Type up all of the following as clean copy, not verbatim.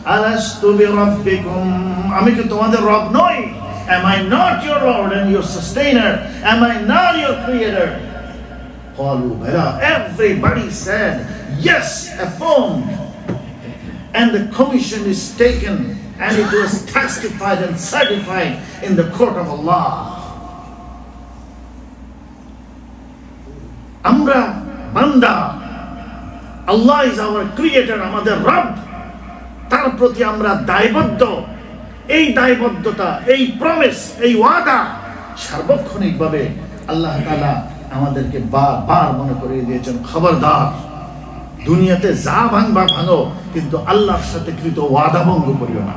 Alastu bi rabbikum, আমি কি তোমাদের রব নই? Am I not your Lord and your sustainer? Am I not your creator? قالوا بلى. Everybody said yes, affirmed. And the commission is taken and it was testified and certified in the court of Allah. Amra banda, Allah is our creator, আমাদের রব, তার প্রতি আমরা দায়বদ্ধ। এই দায়বদ্ধতা, এই promise, এই ওয়াদা সার্বক্ষণিকভাবে আল্লাহ তাআলা আমাদেরকে বারবার মনে করিয়ে দিয়েছেন, খবরদার দুনিয়াতে যা ভাঙবা ভাঙো, কিন্তু আল্লাহর সাথে কৃত ওয়াদা ভঙ্গ করিও না।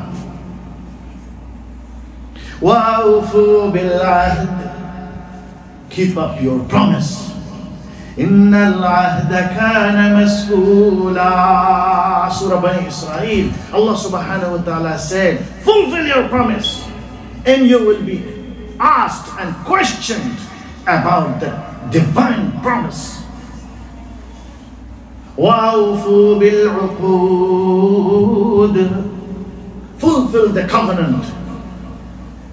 ওয়াউফু বিল Ahad, keep up your promise. Innal ahda kana mas'ula. Surah Bani Israel, Allah subhanahu wa ta'ala said, fulfill your promise and you will be asked and questioned about the divine promise. وَأَوْفُوا بِالْعُقُودِ, fulfill the covenant,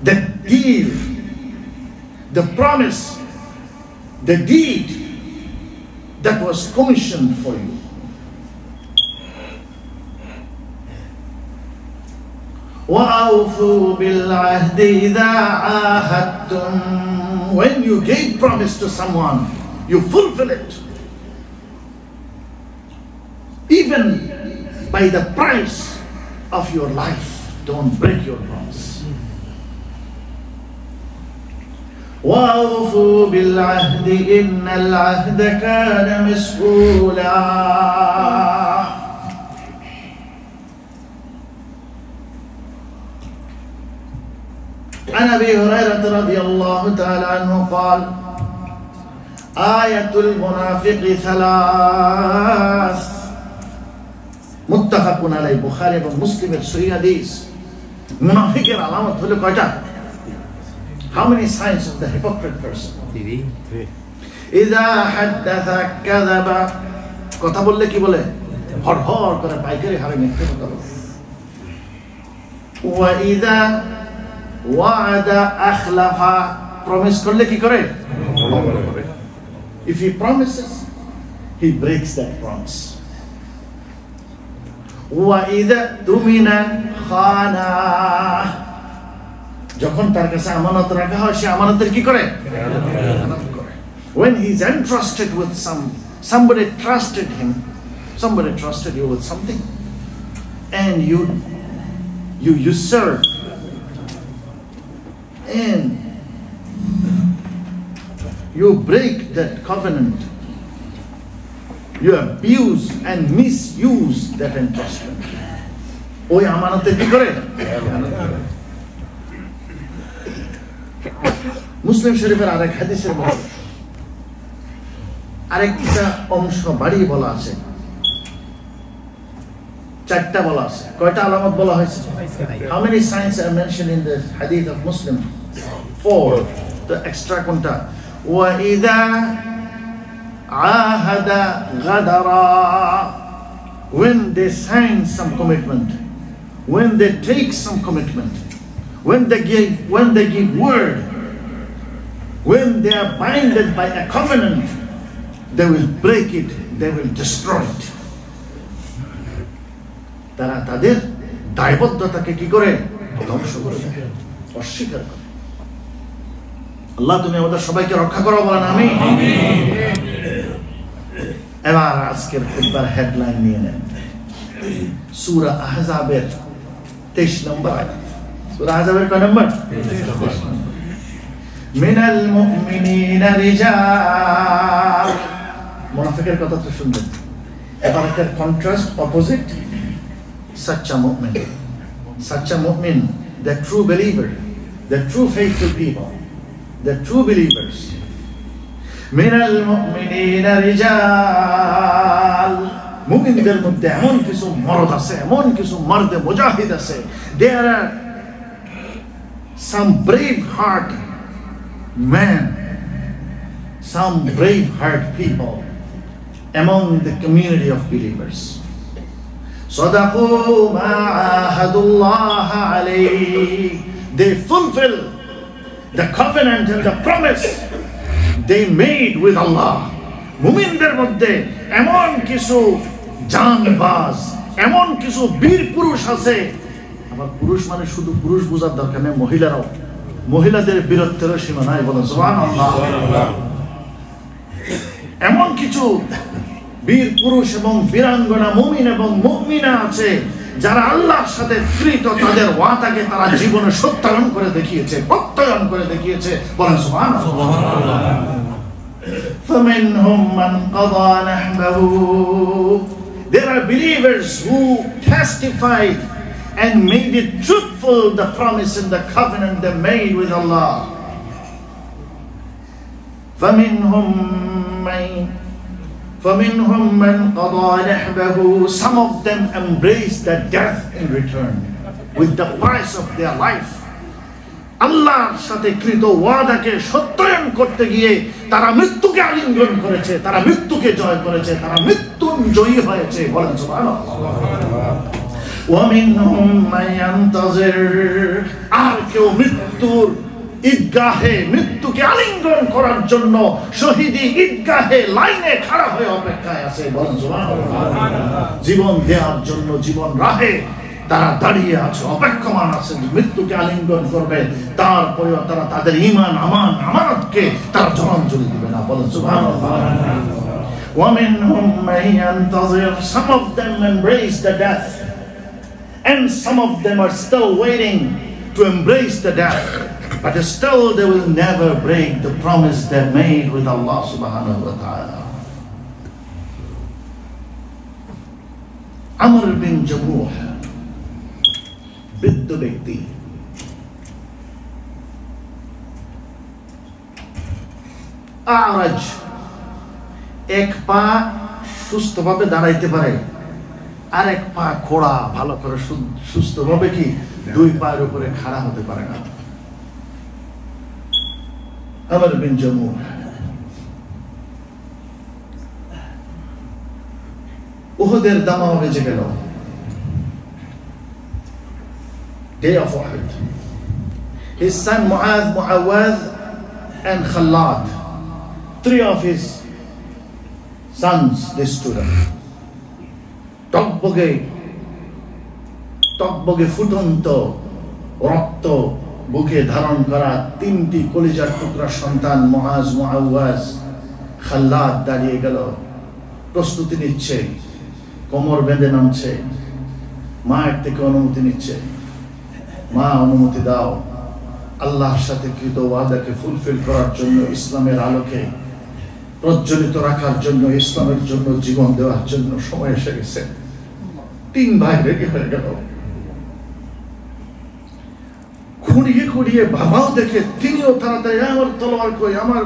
the deal, the promise, the deed that was commissioned for you. وَأَوْفُوا بِالْعَهْدِ إِذَا عَاهَدتُّمْ, when you gave promise to someone, you fulfill it. Even by the price of your life, don't break your promise. وَأَوْفُوا بِالْعَهْدِ إِنَّ الْعَهْدَ كَانَ مَسْئُولًا. عن أبي هريرة رضي الله تعالى عنه قال آية المنافق ثلاث মুত্তাফাকুন আলাইহি, বুখারী এবং মুসলিমের সহিহ হাদিস। মুনাফিকের আলামত হলো কয়টা? How many signs of the hypocrite person? ইযা হাদাসা কাযাবা, কথা বললে কি বলে? হড়হড় করে পাইকারি হারে মিথ্যা কথা বলে। ওয়া ইযা ওয়াদা আখলাফা, প্রমিস করলে কি করে? If he promises, he breaks that promise. وَإِذَا تُمِنَ خَانَ, যখন তার কাছে আমানত রাখা হয় সে আমানতের কি করে? When he's entrusted with somebody trusted him, somebody trusted you with something, and you usurp and you break that covenant, you abuse and misuse that entrustment. ওই আমানতে কি করে? মুসলিম শরীফের আরেক হাদিসের মধ্যে আরেকটা অংশ বাড়িয়ে বলা আছে, চারটা বলা আছে। কয়টা আলামত বলা হয়েছে? How many signs are mentioned in the hadith of Muslim? 4. The extra কোনটা? وَإِذَا عَاهَدَ غَدَرًا, when they sign some commitment, when they take some commitment, when they give word, when they are binded by a covenant, they will break it, they will destroy it. তারা তাদের দায়বদ্ধতাকে কি করে? ধ্বংস করে দেয়, অস্বীকার করে। আল্লাহ তুমি আমাদের সবাইকে রক্ষা করো, বলেন আমিন। এবার আজকের খুতবার হেডলাইন নিয়ে নেন। সূরা আহজাবের 23 নম্বর আয়াত। সূরা আহজাবের কয় নম্বর? 23 নম্বর। মিনাল মুমিনিনা রিজাল, মুনাফিকের কথা তো শুনলেন। এবার একটা contrast, opposite. Such a mu'min, the true believer, the true faithful people, the true believers. Minal mu'minina rijal, মুমিনদের মধ্যে এমন কিছু মরদ আছে, এমন কিছু মর্দে মুজাহিদ আছে। There are some brave heart men, some brave heart people among the community of believers. صدقوا ما عاهدوا الله عليه. They fulfill the covenant and the promise they made with Allah. মুমিনদের মধ্যে এমন কিছু জানবাজ, এমন কিছু বীর পুরুষ আছে। আবার পুরুষ মানে শুধু পুরুষ বোঝার দরকার নেই, মহিলারাও, মহিলাদের বীরত্বেরও সীমা নাই, বলেন সুবহানাল্লাহ। এমন কিছু বীর পুরুষ এবং বীরাঙ্গনা, মুমিন এবং মুমিনা আছে যারা আল্লাহর সাথে কৃত তাদের ওয়াদাকে তারা জীবনে সত্যায়ন করে দেখিয়েছে, প্রত্যয়ন করে দেখিয়েছে, বলেন সুবহানাল্লাহ। فَمِنْهُمْ مَنْ قَضَى نَحْبَهُ. There are believers who testified and made it truthful, the promise and the covenant they made with Allah. فَمِنْهُمْ مَنْ قَضَى نَحْبَهُ. Some of them embraced the death in return with the price of their life. আল্লাহর সাথে কৃত ওয়াদাকে সত্যায়ন করতে গিয়ে তারা মৃত্যুকে আলিঙ্গন করেছে, তারা মৃত্যুকে জয় করেছে, তারা মৃত্যুঞ্জয়ী হয়েছে, বলেন সুবহানাল্লাহ। وَمِنْهُمْ مَنْ يَنْتَظِرُ. আর কেউ মৃত্যুর ঈদগাহে, মৃত্যুকে আলিঙ্গন করার জন্য শহীদি ঈদগাহে লাইনে খাড়া হয়ে অপেক্ষায় আছে, বলেন সুবহানাল্লাহ। জীবন দেওয়ার জন্য জীবন রাহে তারা দাঁড়িয়ে আছে, অপেক্ষমান আছে, মৃত্যুকে আলিঙ্গন করবে, তারপরেও তারা তাদের ঈমান, আমানতকে তারা জলাঞ্জলি দিবে না, বলেন সুবহানাল্লাহ। وَمِنْهُمْ مَنْ يَنْتَظِرُ. Some of them embrace the death and some of them are still waiting to embrace the death, but still they will never break the promise they made with Allah subhanahu wa ta'ala. Amr bin Jamuh, বৃদ্ধ ব্যক্তি, আরাজ, এক পা সুস্থভাবে দাঁড়াইতে পারে, আর এক পা খোড়া, ভালো করে সুস্থভাবে কি দুই পায়ের উপরে খাড়া হতে পারে না। আমর বিন জামুহ উহুদের দামামা বেজে গেল, day of Uhud. His son Muawaz and Khalad, three of his sons, they stood up. টকবগে ফুটন্ত রক্ত বুকে ধারণ করা তিনটি কলিজার টুকরা সন্তান মুআওয়াজ, খাল্লাদ দাঁড়িয়ে গেল, প্রস্তুতি নিচ্ছে, কোমর বেঁধে নামছে, মায়ের থেকে অনুমতি নিচ্ছে, মা অনুমতি দাও, আল্লাহর সাথে কৃত ওয়াদাকে ফুলফিল করার জন্য, ইসলামের আলোকে প্রজ্বলিত রাখার জন্য, ইসলামের জন্য জীবন দেওয়ার জন্য সময় এসে গেছে। তিন ভাই রেডি হয়ে গেল, খুঁড়িয়ে খুঁড়িয়ে বাবাও দেখে তিনিও তাড়াতাড়ি, আমার তলোয়ার কই, আমার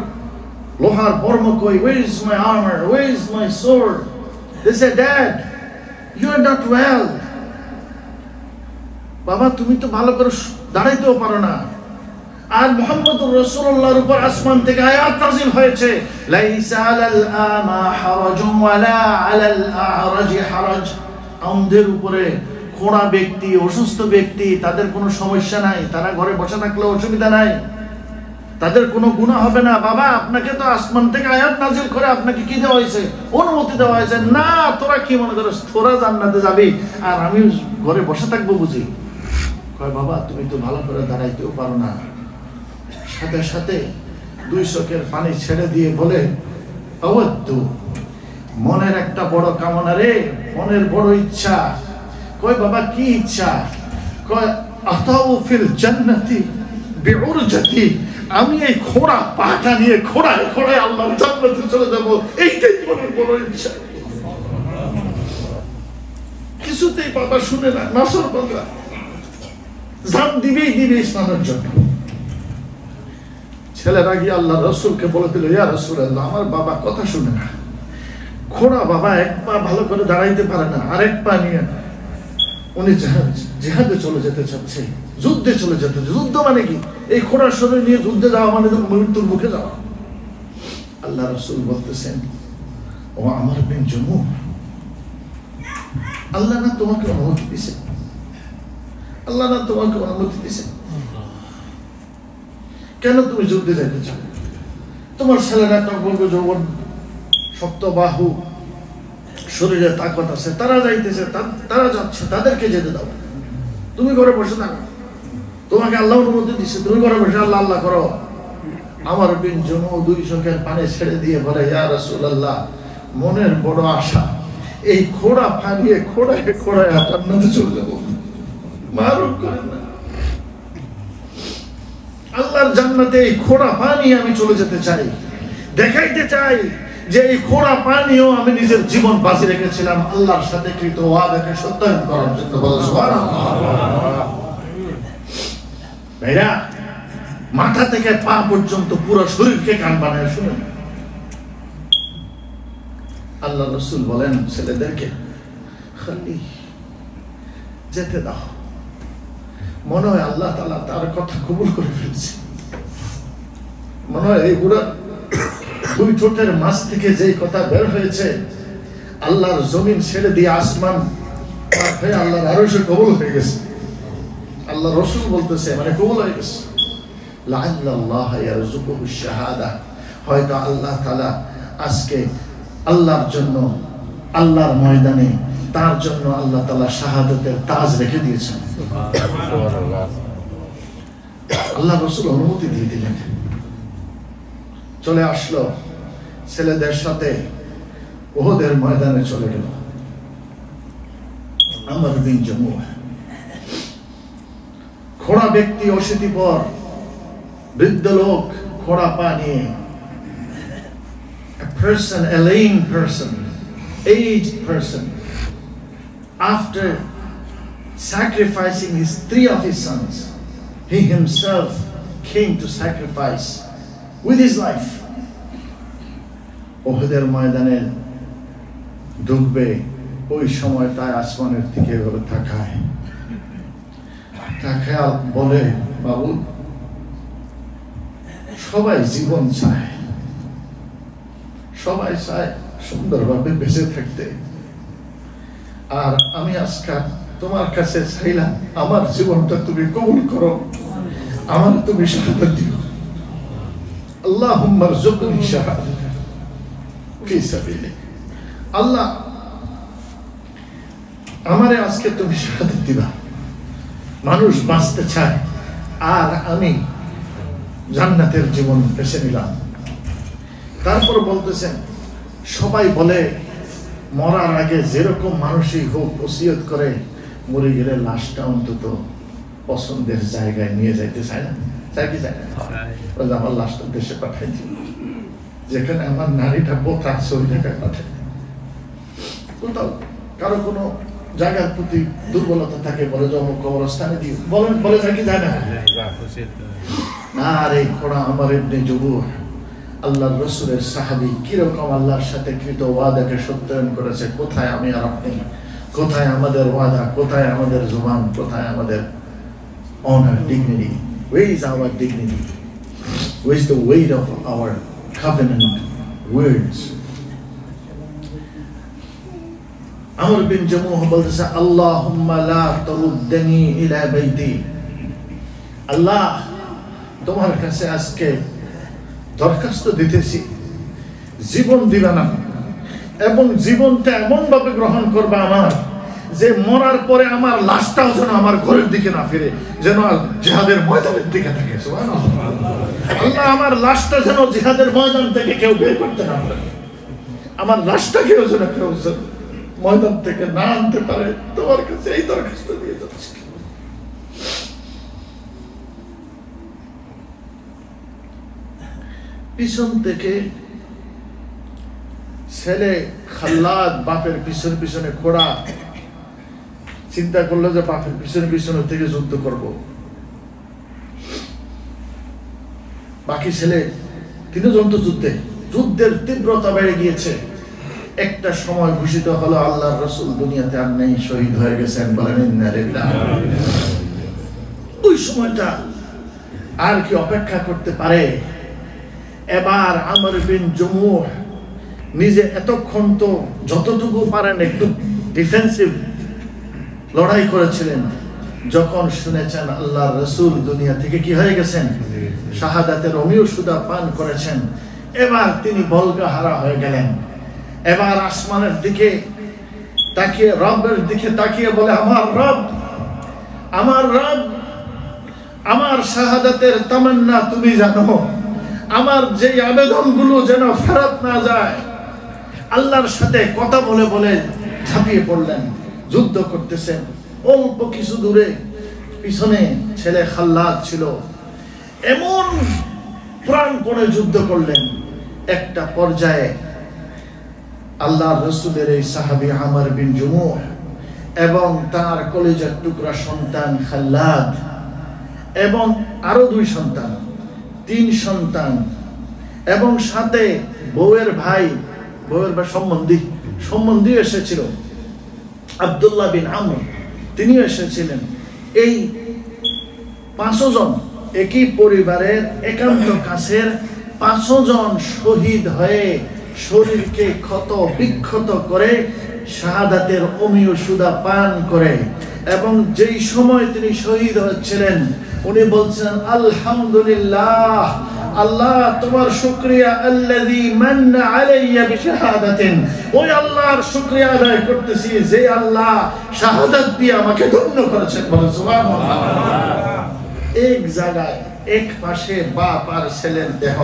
লোহার বর্ম কই, where is my armor, where is my sword? They said, Dad, you are not well. বাবা তুমি তো ভালো করে দাঁড়াইতেও পারো না। আর মুহাম্মদুর রাসূলুল্লাহর উপর আসমান থেকে আয়াত নাযিল হয়েছে, লাইসা আলাল আমা হারাজুন ওয়ালা আলাল আ'রাজি হারাজ। আমাদের উপরে খোড়া ব্যক্তি, অসুস্থ ব্যক্তি, তাদের কোনো সমস্যা নাই, তারা ঘরে বসে থাকলে অসুবিধা নাই, তাদের কোনো গুনাহ হবে না। বাবা আপনাকে তো আসমান থেকে আয়াত নাযিল করে আপনাকে কি দেওয়া হয়েছে, অনুমতি দেওয়া হয়েছে, না তোরা কি মনে করছ তোরা জান্নাতে যাবি আর আমি ঘরে বসে থাকবো বুঝি? কয় বাবা তুমি তো ভালো করে দাঁড়াইতেও পারো না। সাথে সাথে দুই চোখের পানি ছেড়ে দিয়ে বলে, আওয়াদ্দু, মনের একটা বড় কামনা রে, মনের বড় ইচ্ছা। কয় বাবা কি ইচ্ছা? কয় আতাউ ফিল জান্নাতি বিউরজাতি, আমি এই খোড়া পাটা নিয়ে খোড়ায় খোড়ায় আল্লাহর জান্নাতে চলে যাব, এইটাই মনের বড় ইচ্ছা। কিছুতেই বাবা শুনে না, নাসর বাবা জান দিবেই দিবে ইসলামের জন্য। ছেলেরা গিয়ে আল্লাহ রাসূলকে বলে দিল, ইয়া রাসূলুল্লাহ, আমার বাবা কথা শুনে না, খোড়া বাবা, এক পা ভালো করে দাঁড়াইতে পারে না, আরেক পা নিয়ে উনি জিহাদে চলে যেতে চাচ্ছে, যুদ্ধে চলে যেতে। যুদ্ধ মানে কি? এই খোড়ার শরীর নিয়ে যুদ্ধে যাওয়া মানে তো মৃত্যুর মুখে যাওয়া। আল্লাহ রাসূল বলতেছেন, ও আমর বিন জামুহ, আল্লাহ না তোমাকে অনুমতি দিছে, আল্লাহ না তোমাকে অনুমতি দিছে, কেন তুমি যুদ্ধে যাইতে চাও? তোমার ছেলেরা টকবগ যৌবন, শক্ত বাহু, শরীরে তাকত আছে, তারা যাইতেছে, তারা যাচ্ছে, তাদেরকে যেতে দাও। তুমি ঘরে বসে থাকো, তোমাকে আল্লাহ অনুমতি দিচ্ছে, তুমি ঘরে বসে আল্লাহ আল্লাহ করো। আমার বিন জমু 2 চোখের পানি ছেড়ে দিয়ে বলে, ইয়া রাসূলুল্লাহ, মনের বড় আশা, এই খোড়া ফানিয়ে খোড়ায় খোড়ায় জান্নাতে চলে যাবো। মারুফ করেন না, আল্লাহর জান্নাতে এই খোড়া পানি আমি চলে যেতে চাই, দেখাইতে চাই যে এই খোড়া পানিও আমি নিজের জীবন বাঁচিয়ে রেখেছিলাম আল্লাহর সাথে কৃত ওয়াদাকে সত্যায়ন করার জন্য। বলো সুবহানাল্লাহ। ভাইরা, মাথা থেকে পা পর্যন্ত পুরো শরীরকে কান বানায় শুনুন। আল্লাহ রাসূল বলেন ছেলেদেরকে, খালি যেতে দাও, মনে হয় আল্লাহ তাআলা তার কথা কবুল করে ফেলছে। মনে হয় এই বুড়া 2 ঠোঁটের মাছ থেকে যে কথা বের হয়েছে, আল্লাহর জমিন ছেড়ে দিয়ে আসমান হয়ে আল্লাহর আরশে কবুল হয়ে গেছে। আল্লাহ রাসূল বলতেছে, মানে কবুল হয়ে গেছে। লাআল্লাহ ইয়ারযুকুহু শাহাদা, হয়তো আল্লাহ তাআলা আজকে আল্লাহর জন্য, আল্লাহর ময়দানে তার জন্য আল্লাহ তাআলা শাহাদাতের তাজ রেখে দিয়েছেন। আল্লাহ রাসূল অনুমতি দিয়ে দিলেন, চলে আসলো ছেলেদের সাথে উহুদের ময়দানে চলে গেল। আমর বিন জামুহ, খোড়া ব্যক্তি, অশীতিপর বৃদ্ধ লোক, খোড়া পা নিয়ে, a person, a lame person, aged person, after sacrificing 3 of his sons, he himself came to sacrifice with his life. উহুদের ময়দানে ঢুকবে, ওই সময় তাই আসমানের দিকে এভাবে তাকায়, তাকায় বলে, বাবু, সবাই জীবন চায়, সবাই চায় সুন্দরভাবে বেঁচে থাকতে, আর আমি আজকে তোমার কাছে চাইলাম আমার জীবনটা তুমি কবুল করো, আমার তুমি শাহাদাত দিও। আল্লাহুম্মা রযুকনি শাহাদাতা ফি সাবিলিক। আল্লাহ, আমারে আজকে তুমি শাহাদাত দিবা। মানুষ বাঁচতে চায়, আর আমি জান্নাতের জীবন বেছে নিলাম। তারপর বলতেছেন, সবাই বলে মরার আগে যেরকম মানুষই হোক ওসিয়ত করে, মরে গেলে লাশটা অন্তত পছন্দের জায়গায় নিয়ে যাইতে চায় না, চাই কি চায় না? আমার লাশটা দেশে পাঠাই দিই, যেখানে আমার নারীটা বোকা আছে ওই জায়গায় পাঠাই। কোথাও কারো কোনো জায়গার প্রতি দুর্বলতা থাকে, বলে যে অমুক কবরস্থানে দিও, বলে থাকি, যায় না। আর এই খোড়া আমার ইবনে জুবুহ, আল্লাহর রাসূলের সাহাবী, কিরকম আল্লাহর সাথে কৃত ওয়াদাকে সত্যায়ন করেছে। কোথায় আমি আর আপনি? কোথায় আমাদের ওয়াদা? কোথায় আমাদের জবান? কোথায় আমাদের honor, dignity? Where is our dignity? Where is the weight of our covenant words? আমর বিন জামুহ বলতেছে, আল্লাহুম্মা লা তারুদ্দানি ইলা বাইতি। আল্লাহ, তোমার কাছে আজকে দরখাস্ত দিতেছি, জীবন দিবা না, এবং জীবনটা এমন ভাবে গ্রহণ করবা আমার, যে মরার পরে আমার লাশটাও যেন আমার ঘরের দিকে না ফিরে, যেন জিহাদের ময়দানের দিকে থাকে। সুবহানাল্লাহ। আল্লাহ, আমার লাশটা যেন জিহাদের ময়দান থেকে কেউ বের করতে না পারে, আমার লাশটাকেও যেন কেউ ময়দান থেকে না আনতে পারে। তোমার কাছে এই দরখাস্ত দিয়ে যাচ্ছি। পিছন থেকে ছেলে খাল্লাদ বাপের পিছনে পিছনে খোড়া, চিন্তা করলো যে বাপের পিছনে পিছনে থেকে যুদ্ধ করব। বাকি ছেলে 3 জন তো যুদ্ধের তীব্রতা বেড়ে গিয়েছে। একটা সময় ঘোষিত হলো আল্লাহর রাসূল দুনিয়াতে আর নেই, শহীদ হয়ে গেছেন। বলেন ইন্না লিল্লাহি। ওই সময়টা আর কি অপেক্ষা করতে পারে? এবার আমর বিন জামুহ নিজে এতক্ষণ তো যতটুকু পারেন একটু ডিফেন্সিভ লড়াই করেছিলেন। যখন শুনেছেন আল্লাহর রাসূল দুনিয়া থেকে কি হয়ে গেছেন, শাহাদাতের অমীয় সুদা পান করেছেন, এবার তিনি বলগাহারা হয়ে গেলেন। এবার আসমানের দিকে তাকিয়ে, রবের দিকে তাকিয়ে বলে, আমার রব, আমার রব, আমার শাহাদাতের তামান্না তুমি জানো, আমার যে আবেদনগুলো যেন ফেরত না যায়। আল্লাহর সাথে কথা বলে বলে ঝাঁপিয়ে পড়লেন, যুদ্ধ করতেছেন। অল্প কিছু দূরে পিছনে ছেলে খাল্লাদ ছিল, এমন প্রাণপণে যুদ্ধ করলেন। একটা পর্যায়ে আল্লাহর রাসূলের এই সাহাবী আমর বিন জুমুহ এবং তার কলিজার টুকরা সন্তান খাল্লাদ এবং আরো 2 সন্তান, 3 সন্তান এবং সাথে বউয়ের ভাই সম্বন্ধী এসেছিল, আব্দুল্লাহ বিন আমর, তিনিও এসেছিলেন। এই 5 জন একই পরিবারের একান্ত কাছের 5 জন শহীদ হয়ে শরীরকে ক্ষত বিক্ষত করে শাহাদাতের অমীয় সুদা পান করে, এবং যেই সময় তিনি শহীদ হচ্ছিলেন উনি বলছেন, আলহামদুলিল্লাহ, আল্লাহ তোমার শুকরিয়া, আল্লাযী মান্না আলাইয়া বিশাহাদাতিন, ওই আল্লাহর শুকরিয়া আদায় করতেছি যে আল্লাহ শাহাদাত দিয়ে আমাকে ধন্য করেছেন। বলেন সুবহানাল্লাহ। এক জায়গায় এক পাশে বাপ আর ছেলের দেহ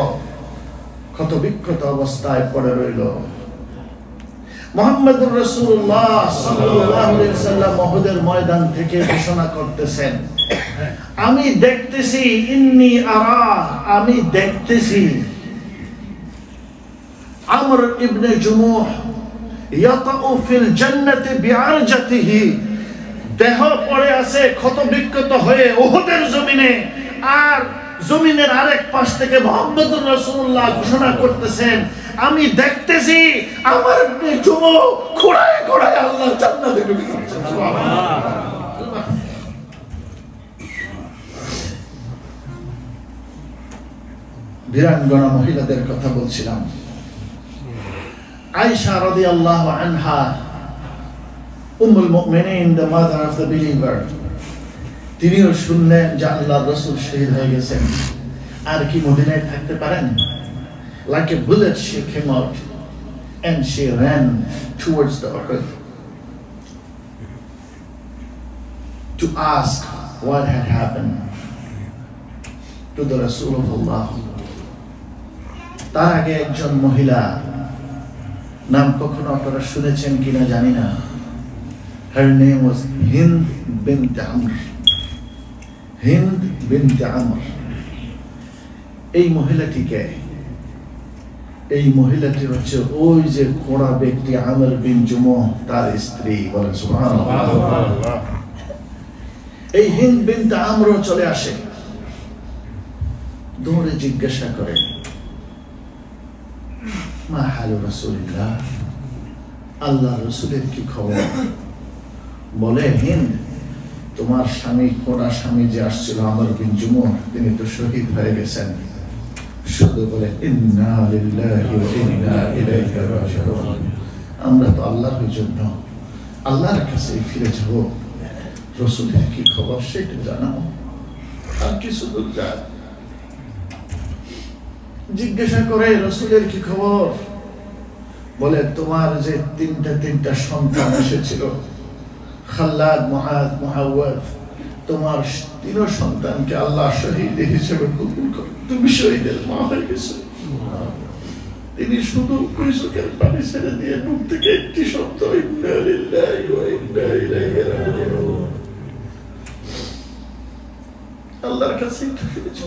ক্ষত বিক্ষত অবস্থায় পড়ে রইল। মুহাম্মদুর রাসূলুল্লাহ সাল্লাল্লাহু আলাইহি ওয়াসাল্লাম উহুদের ময়দান থেকে ঘোষণা করতেছেন, আমি দেখতেছি, ইন্নী আরা, আমি দেখতেছি আমর ইবনে জুমুহ ইয়াতাউ ফিল জান্নাতি বিআরজাতিহি, দেহ পড়ে আছে ক্ষত বিক্ষত হয়ে উহুদের জমিনে, আর জমিনের আরেক পাশ থেকে মুহাম্মদুর রাসূলুল্লাহ ঘোষণা করতেছেন, আমি দেখতেছি আমার ইবনে জুমুহ খোঁড়ায় খোঁড়ায় আল্লাহ জান্নাতে ঢুকে যাচ্ছে। সুবহানাল্লাহ। বীরাঙ্গনা মহিলাদের কথা বলছিলাম। আয়েশা রাদিয়াল্লাহু আনহা, উম্মুল মুমিনিন, the mother of the believer, তিনিও শুনলেন যে আল্লাহর রাসূল শহীদ হয়ে গেছেন। আর কি মদিনায় থাকতে পারেন? Like a bullet she came out and she ran towards the Uhud to ask what had happened to the Rasulullah. তার আগে একজন মহিলা, নাম কখনো আপনারা শুনেছেন কিনা জানি না, her name was Hind bint Amr. Hind বিনতে আমর। এই মহিলাটি হচ্ছে ওই যে খোড়া ব্যক্তি আমর বিন জুমুহ তার স্ত্রী। বলেন সুবহানাল্লাহ। এই হিন্দ বিনতে আমর চলে আসে, দৌড়ে জিজ্ঞাসা করে, মা হালু রাসূলিল্লাহ, আল্লাহ রাসূলের কি খবর? বলে, হিন্দ, তোমার স্বামী, খোড়া স্বামী যে আসছিল আমর বিন জুমুহ, তিনি তো শহীদ হয়ে গেছেন। শুধু বলে, ইন্না লিল্লাহি ওয়া ইন্না ইলাইহি রাজিউন, আমরা তো আল্লাহর জন্য আল্লাহর কাছে ফিরে যাব, রাসূলের কি খবর সেটা জানাও। আর কিছু দূর যায়, জিজ্ঞাসা করে, রাসূলের কি খবর? বলে, তোমার যে তিনটা সন্তান এসেছিল, খাল্লাদ, মুআদ, মুআওয়াদ, তোমার 3 সন্তানকে আল্লাহ শহীদ হিসেবে কবুল করে তুমি শহীদের মা হয়ে গেছো। তিনি শুধু চোখের পানি ছেড়ে দিয়ে মুখ থেকে একটি শব্দ, ইন্না লিল্লাহি ওয়া ইন্না ইলাইহি রাজিউন, আল্লাহর কাছে ফিরেছে।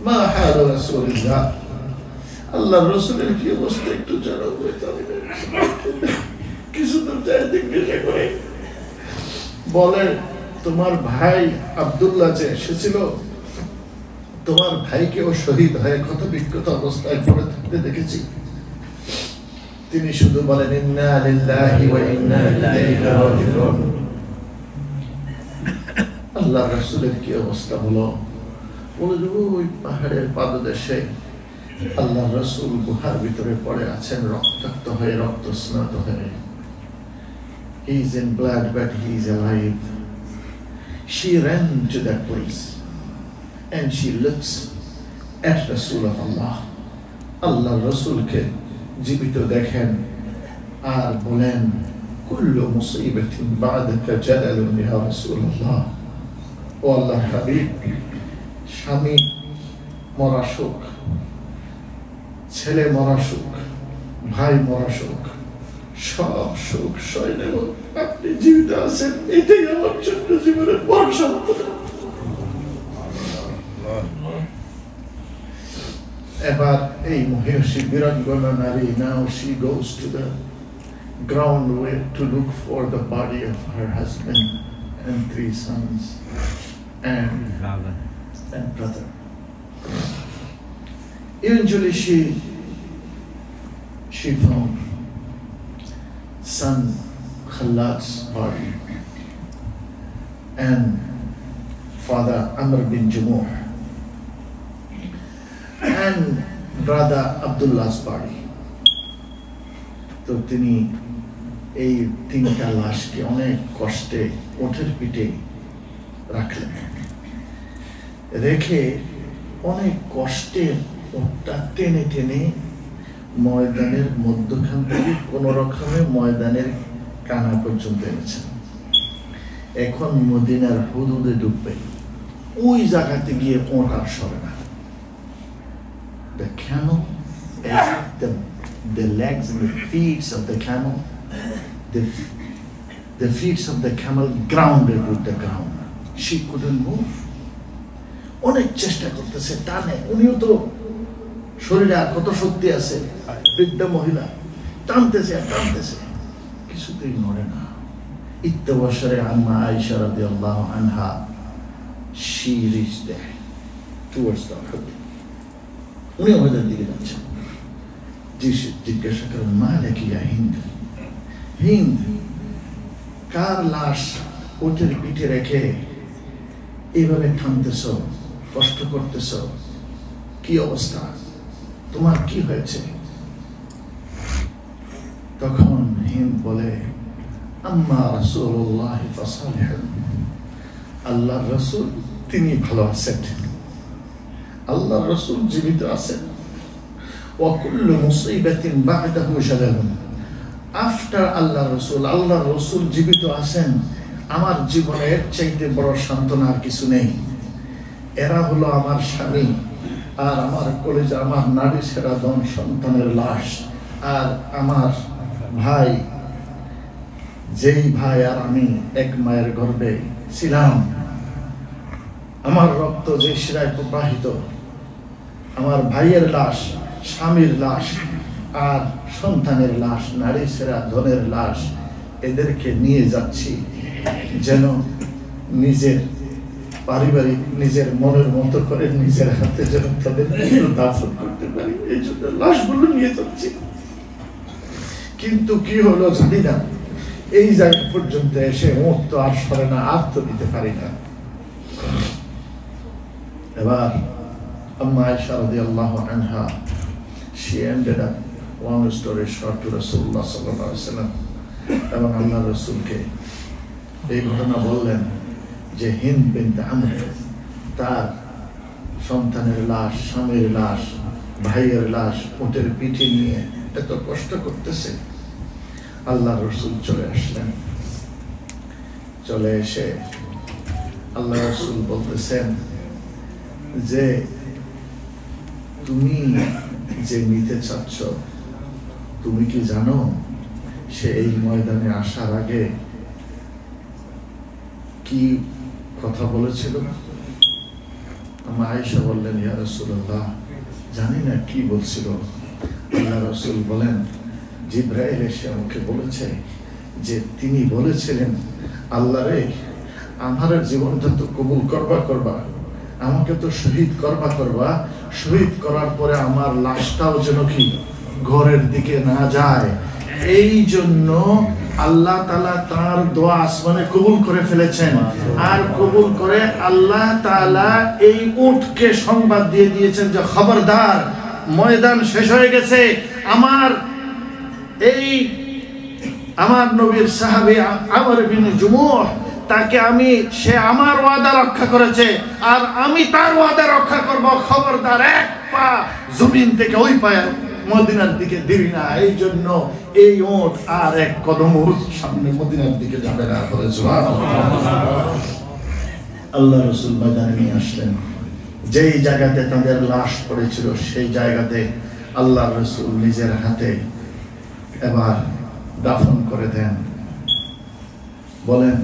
মা হাল রাসূলুল্লাহ, আল্লাহর রাসূলের কি অবস্থা একটু জানাবো। কিছু দূর যায় জিজ্ঞাসা করে, বলে, তোমার ভাই আব্দুল্লাহ যে এসেছিল, তোমার ভাইকেও শহীদ হয়ে ক্ষত বিক্ষত অবস্থায় পড়ে থাকতে দেখেছি। তিনি শুধু বলেন, ইন্না লিল্লাহি ওয়া ইন্না ইলাইহি রাজিউন। আল্লাহর রাসূলের কি অবস্থা হলো? বলে, ওই পাহাড়ের পাদদেশে আল্লাহর রাসূল গুহার ভিতরে পড়ে আছেন, রক্তাক্ত হয়ে, রক্তস্নাত হয়ে। He is in blood, but he is alive. She ran to that place and she looks at Rasulullah. Allah Rasulke জীবিত দেখেন আর বলেন কুল্লু মুসিবাতিন বা'দাকা জালালুন ইয়া রাসূলুল্লাহ। ও আল্লাহর হাবিব, স্বামী মরা শোক, ছেলে মরা শোক, ভাই মরা শোক, সব শোক সয়ে নেব, আপনি জীবিত আছেন, এটাই আমার জন্য জীবনের বড় সম্পদ। এবার এই মহিষী বীরাঙ্গনা নারী, now she goes to the ground to look for the body of her husband and 3 sons and brother. Eventually she found son Khalad's body and father Amr bin Jamuh and brother Abdullah's body. তো তিনি এই 3টা লাশকে অনেক কষ্টে ওঠের পিঠে রাখলেন, রেখে অনেক কষ্টে ওটা টেনে টেনে ময়দানের মধ্যখান থেকে কোন রকমে ময়দানের কানা পর্যন্ত এনেছেন। এখন মদিনার হুদুদে ঢুকবে, ওই জায়গাতে গিয়ে ওট আর সরে না। The camel, as the legs and the feet of the camel, the feet of the camel grounded with the ground. She couldn't move. অনেক চেষ্টা করতেছে, টানে, উনিও তো শরীরে আর কত শক্তি আছে, বৃদ্ধ মহিলা, টানতেছে আর টানতেছে, কিছুতেই নড়ে না। ইত্তাওয়াশারে আম্মা আয়েশা রাদিয়াল্লাহু আনহা, she reached there towards the Uhud. উনি ওদের দিকে যাচ্ছেন। জিজ্ঞাসা করেন, মালাকি ইয়া হিন্দ, হিন্দ, কার লাশ ওটের পিঠে রেখে এইভাবে টানতেছ, কষ্ট করতেছ, কি অবস্থা, তোমার কি হয়েছে? তখন হিন্দ বলে, আম্মা রাসূলুল্লাহ ফাসালিহুন, আল্লাহ রাসূল তিনি ভালো আছেন, আল্লাহ রাসূল জীবিত আছেন। ওয়া কুল্লু মুসিবাতিন বা'দাহু জালালুন, আফটার আল্লাহ রাসূল জীবিত আছেন, আমার জীবনের চাইতে বড় সান্ত্বনা আর কিছু নেই। এরা হলো আমার স্বামী আর আমার কলেজে আমার নারী সেরা দন সন্তানের লাশ, আর আমার ভাই, যেই ভাই আর আমি এক মায়ের গর্ভে ছিলাম, আমার রক্ত যে শিরায় প্রবাহিত, আমার ভাইয়ের লাশ, স্বামীর লাশ আর সন্তানের লাশ, নারী সেরা ধনের লাশ, এদেরকে নিয়ে যাচ্ছি যেন নিজের পারিবারিক, নিজের মনের মতো করে নিজের হাতে যেন তাদের দাফন করতে পারি, এই জন্য লাশগুলো নিয়ে যাচ্ছি। কিন্তু কি হলো জানি না, এই জায়গা পর্যন্ত এসে ওঠ তো আর সরে না, আর তো দিতে পারি না। এবার আম্মা আয়েশা রাদিয়াল্লাহু আনহা, she ended up, long story short, to Rasulullah sallallahu alaihi wasallam, এবং আল্লাহ রাসূলকে এই ঘটনা বললেন যে হিন্দ বিনতে আমর তার সন্তানের লাশ, স্বামীর লাশ, ভাইয়ের লাশ ওটের পিঠে নিয়ে এত কষ্ট করতেছে। আল্লাহ রাসূল চলে আসলেন, চলে এসে আল্লাহ রাসূল বলতেছেন যে তুমি যে নিতে চাচ্ছ, তুমি কি জানো সে এই ময়দানে আসার আগে কি কথা বলেছিল? আম্মা আয়েশা বললেন, ইয়া রাসূলুল্লাহ, জানি না কি বলছিল। আল্লাহ রাসূল বলেন, জিবরাইল এসে আমাকে বলেছে যে তিনি বলেছিলেন, আল্লাহ রে, আমার জীবনটা তো কবুল করবা, আমাকে তো শহীদ করবা, শহীদ করার পরে আমার লাশটাও যেন কি ঘরের দিকে না যায়, এই জন্য আল্লাহ তাআলা তার দোয়া আসমানে কবুল করে ফেলেছেন। আর কবুল করে আল্লাহ তাআলা এই উটকে সংবাদ দিয়ে দিয়েছেন যে খবরদার, ময়দান শেষ হয়ে গেছে, আমার এই আমার নবীর সাহাবী আমর বিন জুমুহ, তাকে আমি, সে আমার ওয়াদা রক্ষা করেছে আর আমি তার ওয়াদা রক্ষা করব, খবরদার এক পা জমিন থেকে ওই পায়ে মদিনার দিকে দিবি না। এই জন্য এই ওট আর এক কদম সামনে মদিনার দিকে যাবে না। আল্লাহ রাসূল ময়দানে নিয়ে আসলেন। যেই জায়গাতে তাদের লাশ পড়েছিল সেই জায়গাতে আল্লাহ রাসূল নিজের হাতে এবার দাফন করে দেন। বলেন,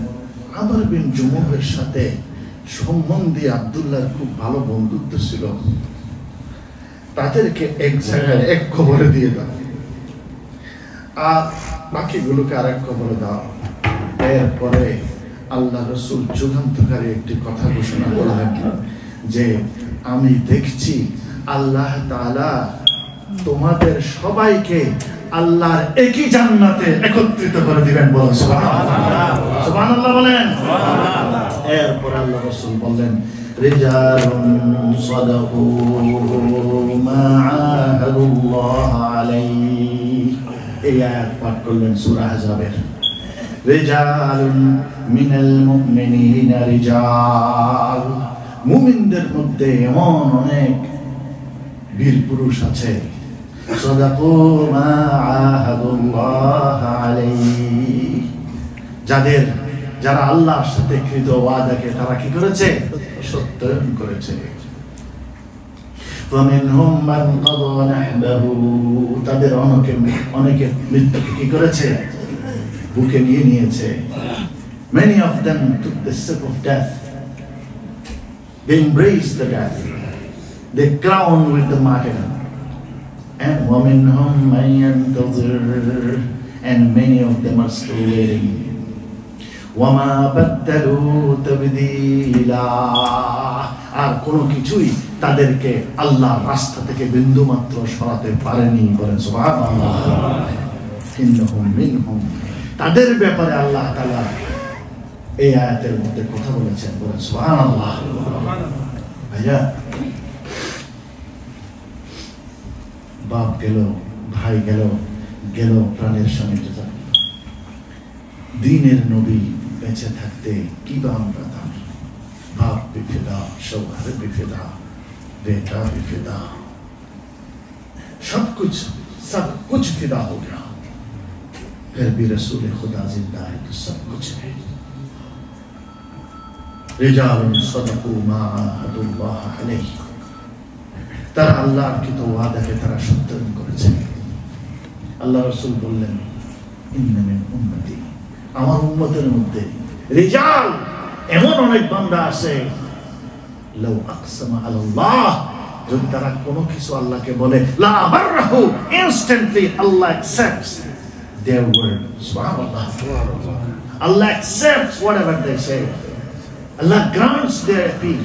আমর বিন জুমুহের সাথে সম্বন্ধী আব্দুল্লাহর খুব ভালো বন্ধুত্ব ছিল, তাদেরকে এক জায়গায় এক কবরে দিয়ে দাও আর বাকিগুলোকে আর এক কবরে দাও। এরপরে আল্লাহ রাসূল যুগান্তকারী একটি কথা ঘোষণা করলেন যে আমি দেখছি আল্লাহ তাআলা তোমাদের সবাইকে আল্লাহর একই জান্নাতে একত্রিত করে দিবেন। বলেন সুবহানাল্লাহ, সুবহানাল্লাহ বলেন। এরপর আল্লাহ রাসূল বললেন, রিজালুন সাদাকু মা আহাদুল্লাহ আলাইহি। এই আয়াত পাঠ করলেন সূরা আহজাবের। রিজালুন মিনাল মুমিনিনা রিজাল, মুমিনদের মধ্যে এমন অনেক বীর পুরুষ আছে, সাদাকু মা আহাদুল্লাহ আলাইহি, যারা আল্লাহর সাথে কৃত ওয়াদাকে তারা কি করেছে? সত্যায়ন করেছে। ফামিনহুম মান কাদা নাহবাহু, তাদের অনেকে মৃত্যুকে কি করেছে? বুকে নিয়ে নিয়েছে। Many of them took the step of death. They embraced the death. They crowned with the martyrdom. And وَمِنْهُمْ مَنْ يَنْتَظِرُ, and many of them are still waiting. وَمَا بَدَّلُوا تَبْدِيلًا, আর কোনো কিছুই তাদেরকে আল্লাহর রাস্তা থেকে বিন্দুমাত্র সরাতে পারেনি। বলেন সুবহানাল্লাহ। ইন্নাহুম মিনহুম, তাদের ব্যাপারে আল্লাহ তাআলা এই আয়াতের মধ্যে কথা বলেছেন। বলেন সুবহানাল্লাহ। ভাইয়া, বাপ গেল, ভাই গেল, গেল প্রাণের স্বামী। দিনের নবী বেঁচে থাকতে কি বা আমরা তার बाप भी फिदा, शौहर भी फिदा, बेटा भी फिदा, सब कुछ फिदा हो गया। फिर भी रसूल खुदा जिंदा है तो सब कुछ है। रिजालुन सदकू मा आहादुल्लाह अलैहि, তারা আল্লাহর কৃত ওয়াদাকে তারা সত্যায়ন করেছে। আল্লাহ রাসূল বললেন, ইন্না মিন উম্মতি, আমার উম্মতের মধ্যে রিজাল, এমন অনেক বান্দা আছে, লাউ আকসামা আলাল্লাহ, যদি তারা কোনো কিছু আল্লাহকে বলে, লা বাররাহু, instantly Allah accepts their word. Subhanallah. Allah accepts whatever they say. Allah grants their appeal.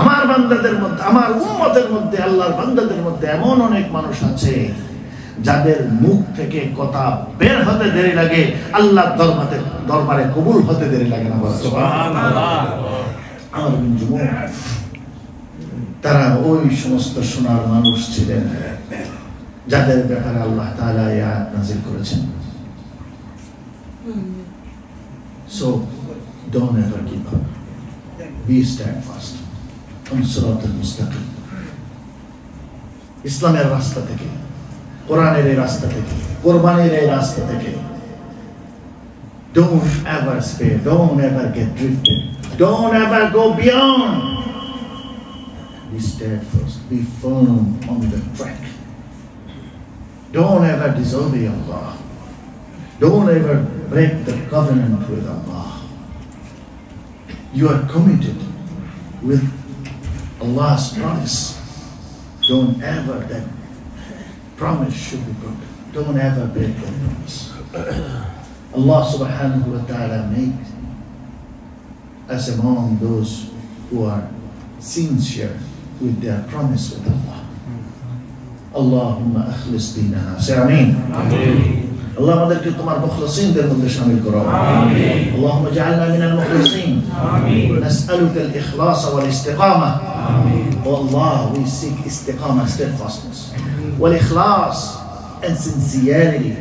আমার বান্দাদের মধ্যে, আমার উম্মতের মধ্যে, আল্লাহর বান্দাদের মধ্যে এমন অনেক মানুষ আছে যাদের মুখ থেকে কথা বের হতে দেরি লাগে, আল্লাহর দরবারে কবুল হতে দেরি লাগে না। সুবহানাল্লাহ। আমর বিন জুমুহ, তারা ওই সমস্ত সোনার মানুষ ছিলেন যাদের ব্যাপারে আল্লাহ তাআলা এই আয়াত নাযিল করেছেন। So don't ever give up. Be steadfast on siratal mustaqim. ইসলামের রাস্তা থেকে, কোরআনের এই রাস্তা থেকে, কোরবানির এই রাস্তা থেকে don't ever stray, don't ever get drifted, don't ever go beyond. Be steadfast, be firm on the track. Don't ever disobey Allah, don't ever break the covenant with Allah. You are committed with Allah's promise. Don't ever, that promise should be broken. Don't ever break that promise. Allah subhanahu wa ta'ala made us among those who are sincere with their promise with Allah. Allahumma akhlis dinana. Say Ameen. Allah আমাদেরকে তোমার মুখলিসিনদের মধ্যে শামিল করো। আমিন। اللهم اجعلنا من المخلصين. آمين. نسألك الإخلاص والاستقامة. آمين. Oh Allah, we seek istiqamah, steadfastness, والإخلاص and sincerity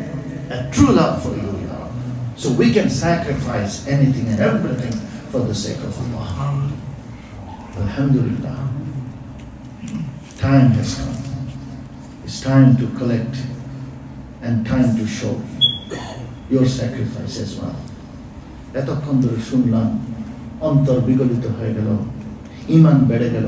a true love for you, Ya Rabbi. So we can sacrifice anything and everything for the sake of Allah. Alhamdulillah. Time has come. It's time to collect and time to show your sacrifice as well. এতক্ষণ ধরে শুনলাম, অন্তর বিগলিত হয়ে গেল, ঈমান বেড়ে গেল।